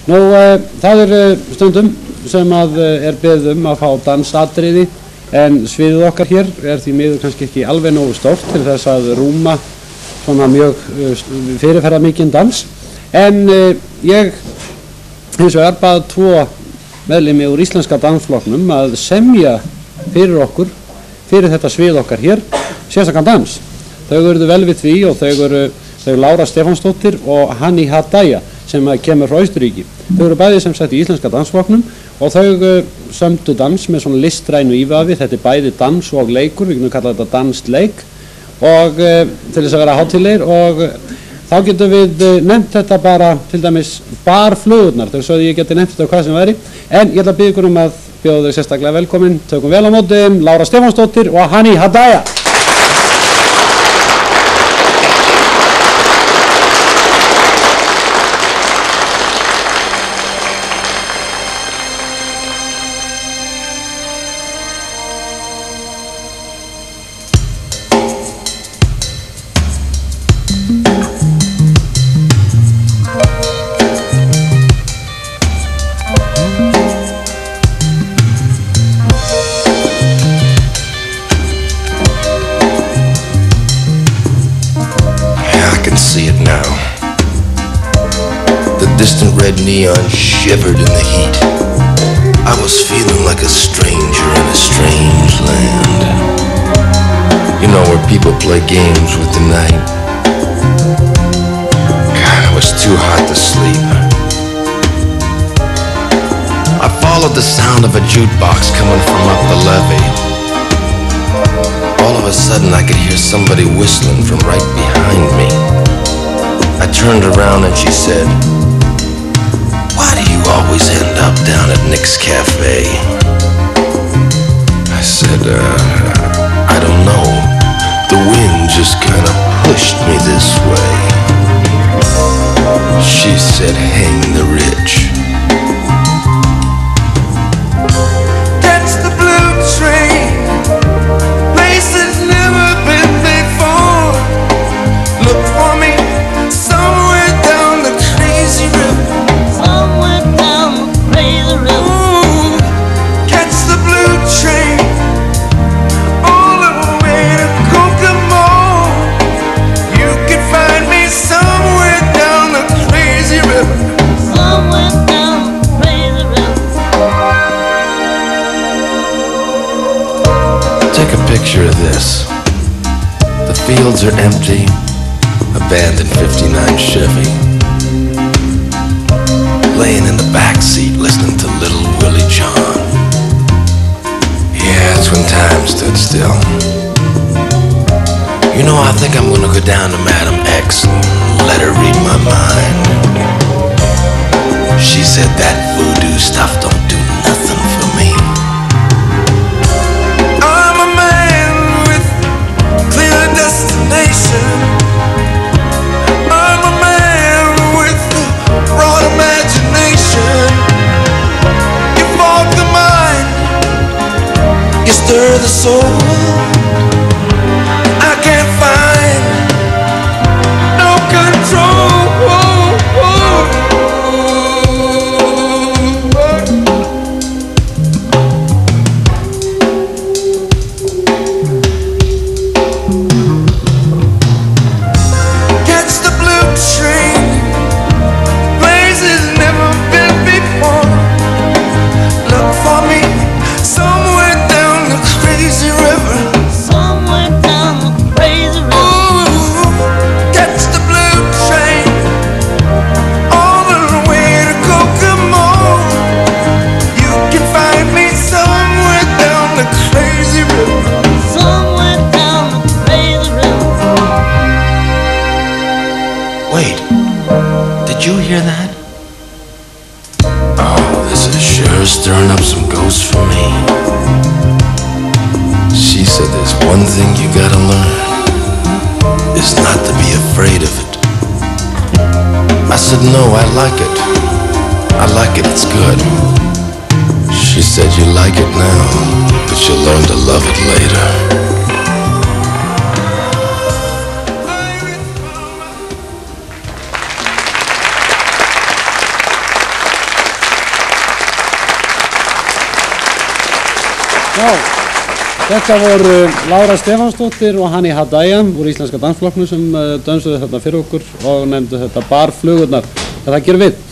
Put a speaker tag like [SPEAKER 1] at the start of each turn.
[SPEAKER 1] Það stundum sem að beðið að fá dansatriði, en sviðið okkar hér því miður kannski ekki alveg nógu stórt til þess að rúma svona mjög fyrirferðarmikinn dans, en ég hins vegar bað 2 meðlimi úr íslenska dansflokknum að semja fyrir okkur, fyrir þetta svið okkar hér, sérstakann dans. Þau eruðu vel við því og þau Lára Stefánsdóttir og Hani Hadaya sem kemur frá Austurríki. Þau eru bæði sem sagt í íslenska dansflokknum og þau sömdu dans með svona listrænu ívafi. Þetta bæði dans og leikur, við getum kallað þetta dansleik, og til þess að vera hátíðlegir, og þá getum við nefnt þetta bara til dæmis barflugurnar, þau svo að ég geti nefnt þetta hvað sem væri, en ég ætla að biðja ykkur að bjóða þau sérstaklega velkomin. Tökum vel á móti Lára Stefánsdóttir og Hani Hadaya.
[SPEAKER 2] Neon shivered in the heat. I was feeling like a stranger in a strange land. You know, where people play games with the night. God, it was too hot to sleep. I followed the sound of a jukebox coming from up the levee. All of a sudden I could hear somebody whistling from right behind me. I turned around and she said, "Why do you always end up down at Nick's Cafe?" I said, I don't know. The wind just kind of pushed me this way. She said, "Hang the rich." Catch the blue train, places never been before. Look for me somewhere down the crazy river. Picture of this. The fields are empty, abandoned 59 Chevy. Laying in the back seat listening to Little Willie John. Yeah, that's when time stood still. You know, I think I'm gonna go down to Madam X and let her read my mind. She said that voodoo stuff don't do nothing for me. Destination. I'm a man with a broad imagination. You fog the mind, you stir the soul. I can't find no control. Stirring up some ghosts for me. She said there's one thing you gotta learn, is not to be afraid of it. I said no, I like it. I like it, it's good. She said you like it now, but you'll learn to love it later.
[SPEAKER 1] Já, þetta voru Lára Stefánsdóttir og Hani Hadaya úr Íslenska dansflokknum sem dönsuðu þetta fyrir okkur og nefndu þetta Barflugurnar. Það gerum við.